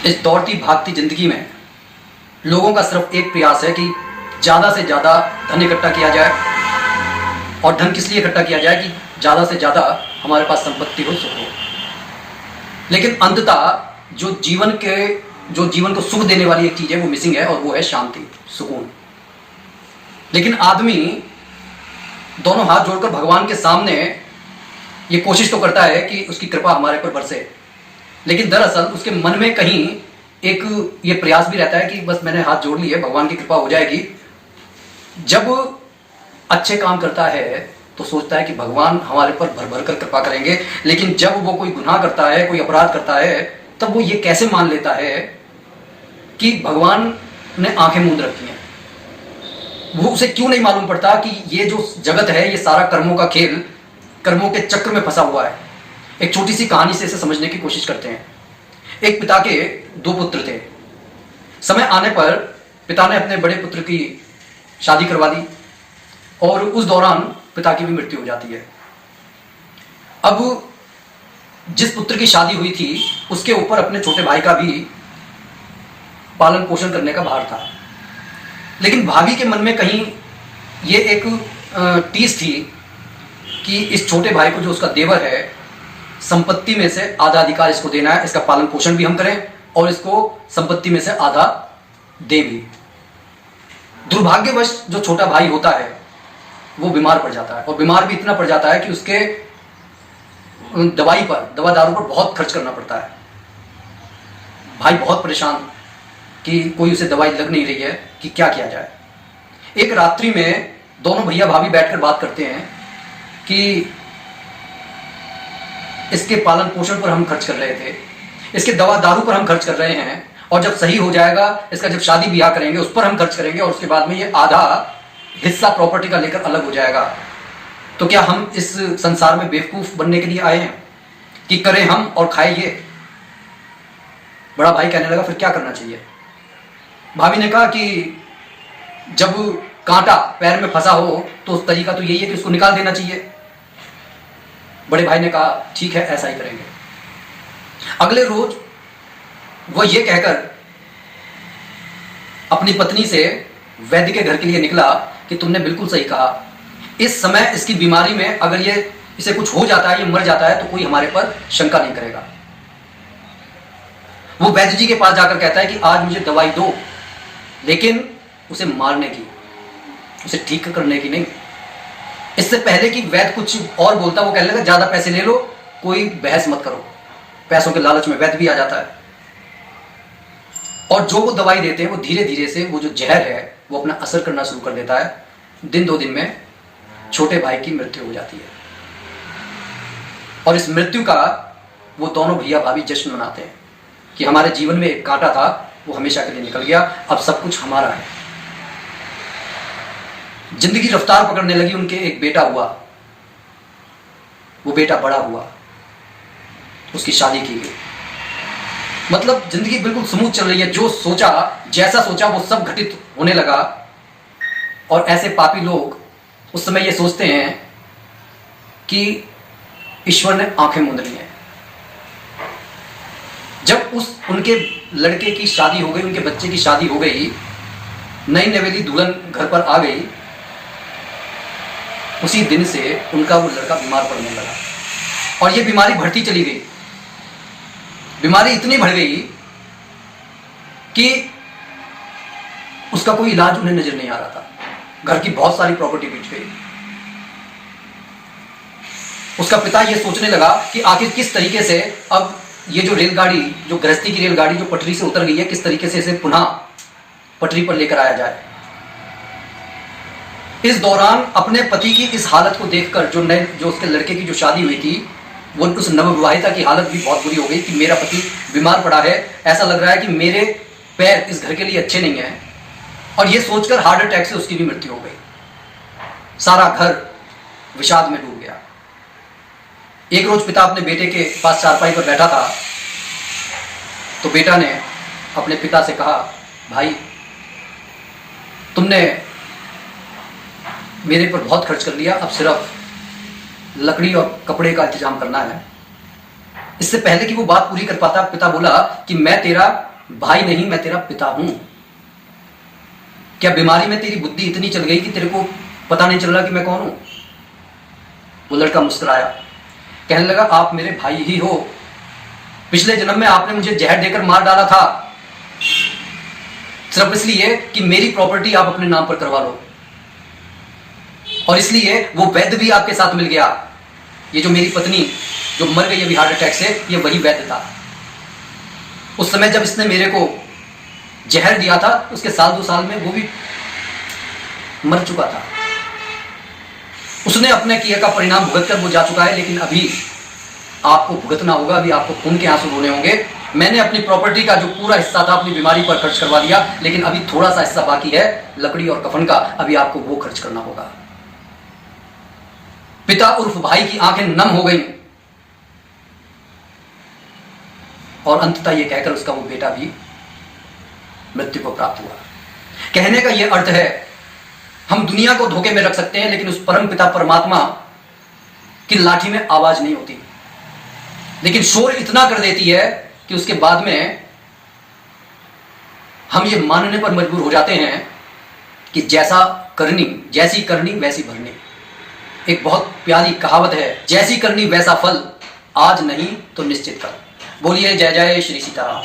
इस दौड़ती भागती जिंदगी में लोगों का सिर्फ एक प्रयास है कि ज़्यादा से ज़्यादा धन इकट्ठा किया जाए। और धन किस लिए इकट्ठा किया जाए कि ज़्यादा से ज़्यादा हमारे पास संपत्ति हो, सुख हो। लेकिन अंततः जो जीवन को सुख देने वाली एक चीज़ है वो मिसिंग है, और वो है शांति, सुकून। लेकिन आदमी दोनों हाथ जोड़कर भगवान के सामने ये कोशिश तो करता है कि उसकी कृपा हमारे पर बरसे, लेकिन दरअसल उसके मन में कहीं एक ये प्रयास भी रहता है कि बस मैंने हाथ जोड़ लिए, भगवान की कृपा हो जाएगी। जब अच्छे काम करता है तो सोचता है कि भगवान हमारे पर भर भर कर कृपा करेंगे, लेकिन जब वो कोई गुनाह करता है, कोई अपराध करता है, तब वो ये कैसे मान लेता है कि भगवान ने आंखें मूंद रखी हैं। वो उसे क्यों नहीं मालूम पड़ता कि ये जो जगत है ये सारा कर्मों का खेल, कर्मों के चक्र में फंसा हुआ है। एक छोटी सी कहानी से इसे समझने की कोशिश करते हैं। एक पिता के 2 पुत्र थे। समय आने पर पिता ने अपने बड़े पुत्र की शादी करवा दी, और उस दौरान पिता की भी मृत्यु हो जाती है। अब जिस पुत्र की शादी हुई थी उसके ऊपर अपने छोटे भाई का भी पालन पोषण करने का भार था। लेकिन भाभी के मन में कहीं ये एक टीस थी कि इस छोटे भाई को, जो उसका देवर है, संपत्ति में से आधा अधिकार इसको देना है, इसका पालन पोषण भी हम करें और इसको संपत्ति में से आधा दे भी। दुर्भाग्यवश जो छोटा भाई होता है वो बीमार पड़ जाता है, और बीमार भी इतना पड़ जाता है कि उसके दवा दारू पर बहुत खर्च करना पड़ता है। भाई बहुत परेशान कि कोई उसे दवाई लग नहीं रही है कि क्या किया जाए। एक रात्रि में दोनों भैया भाभी बैठकर बात करते हैं कि इसके पालन पोषण पर हम खर्च कर रहे थे, इसके दवा दारू पर हम खर्च कर रहे हैं, और जब सही हो जाएगा, इसका जब शादी ब्याह करेंगे उस पर हम खर्च करेंगे, और उसके बाद में ये आधा हिस्सा प्रॉपर्टी का लेकर अलग हो जाएगा। तो क्या हम इस संसार में बेवकूफ बनने के लिए आए हैं कि करें हम और खाए ये? बड़ा भाई कहने लगा, फिर क्या करना चाहिए? भाभी ने कहा कि जब कांटा पैर में फंसा हो तो उस तरीका तो यही है कि उसको निकाल देना चाहिए। बड़े भाई ने कहा, ठीक है, ऐसा ही करेंगे। अगले रोज वह ये कहकर अपनी पत्नी से वैद्य के घर के लिए निकला कि तुमने बिल्कुल सही कहा, इस समय इसकी बीमारी में अगर इसे कुछ हो जाता है, ये मर जाता है, तो कोई हमारे पर शंका नहीं करेगा। वो वैद्य जी के पास जाकर कहता है कि आज मुझे दवाई दो, लेकिन उसे मारने की, उसे ठीक करने की नहीं। इससे पहले कि वैद्य कुछ और बोलता, वो कहने लगा, ज्यादा पैसे ले लो, कोई बहस मत करो। पैसों के लालच में वैद्य भी आ जाता है, और जो वो दवाई देते हैं वो धीरे धीरे से वो जो जहर है वो अपना असर करना शुरू कर देता है। दिन 2 दिन में छोटे भाई की मृत्यु हो जाती है, और इस मृत्यु का वो दोनों भैया भाभी जश्न मनाते हैं कि हमारे जीवन में एक कांटा था, वो हमेशा के लिए निकल गया, अब सब कुछ हमारा है। जिंदगी रफ्तार पकड़ने लगी, उनके एक बेटा हुआ, वो बेटा बड़ा हुआ, उसकी शादी की गई। मतलब जिंदगी बिल्कुल स्मूथ चल रही है। जो सोचा, जैसा सोचा वो सब घटित होने लगा। और ऐसे पापी लोग उस समय ये सोचते हैं कि ईश्वर ने आंखें मूंद ली हैं। जब उनके लड़के की शादी हो गई, उनके बच्चे की शादी हो गई, नई नवेली दुल्हन घर पर आ गई, उसी दिन से उनका वो लड़का बीमार पड़ने लगा, और ये बीमारी बढ़ती चली गई। बीमारी इतनी बढ़ गई कि उसका कोई इलाज उन्हें नजर नहीं आ रहा था। घर की बहुत सारी प्रॉपर्टी बिक गई। उसका पिता ये सोचने लगा कि आखिर किस तरीके से अब ये जो रेलगाड़ी, जो गृहस्थी की रेलगाड़ी जो पटरी से उतर गई है, किस तरीके से इसे पुनः पटरी पर लेकर आया जाए। इस दौरान अपने पति की इस हालत को देखकर जो उसके लड़के की जो शादी हुई थी, वो उस नवविवाहिता की हालत भी बहुत बुरी हो गई कि मेरा पति बीमार पड़ा है, ऐसा लग रहा है कि मेरे पैर इस घर के लिए अच्छे नहीं हैं। और ये सोचकर हार्ट अटैक से उसकी भी मृत्यु हो गई। सारा घर विषाद में डूब गया। एक रोज पिता अपने बेटे के पास चारपाई पर बैठा था, तो बेटा ने अपने पिता से कहा, भाई तुमने मेरे पर बहुत खर्च कर लिया, अब सिर्फ लकड़ी और कपड़े का इंतजाम करना है। इससे पहले कि वो बात पूरी कर पाता, पिता बोला कि मैं तेरा भाई नहीं, मैं तेरा पिता हूं। क्या बीमारी में तेरी बुद्धि इतनी चल गई कि तेरे को पता नहीं चल रहा कि मैं कौन हूं? वो लड़का मुस्कुराया, कहने लगा आप मेरे भाई ही हो। पिछले जन्म में आपने मुझे जहर देकर मार डाला था, सिर्फ इसलिए कि मेरी प्रॉपर्टी आप अपने नाम पर करवा लो, और इसलिए वो वैद्य भी आपके साथ मिल गया। ये जो मेरी पत्नी जो मर गई अभी हार्ट अटैक से, ये वही वैद्य था। उस समय जब इसने मेरे को जहर दिया था, उसके साल 2 साल में वो भी मर चुका था। उसने अपने किए का परिणाम भुगत कर वो जा चुका है, लेकिन अभी आपको भुगतना होगा, अभी आपको खून के आंसू रोने होंगे। मैंने अपनी प्रॉपर्टी का जो पूरा हिस्सा था अपनी बीमारी पर खर्च करवा दिया, लेकिन अभी थोड़ा सा हिस्सा बाकी है लकड़ी और कफन का, अभी आपको वो खर्च करना होगा। पिता उर्फ भाई की आंखें नम हो गई, और अंततः ये कहकर उसका वो बेटा भी मृत्यु को प्राप्त हुआ। कहने का ये अर्थ है, हम दुनिया को धोखे में रख सकते हैं, लेकिन उस परम पिता परमात्मा की लाठी में आवाज नहीं होती, लेकिन शोर इतना कर देती है कि उसके बाद में हम ये मानने पर मजबूर हो जाते हैं कि जैसी करनी वैसी भरनी। एक बहुत प्यारी कहावत है, जैसी करनी वैसा फल, आज नहीं तो निश्चित कल। बोलिए जय जय श्री सीताराम।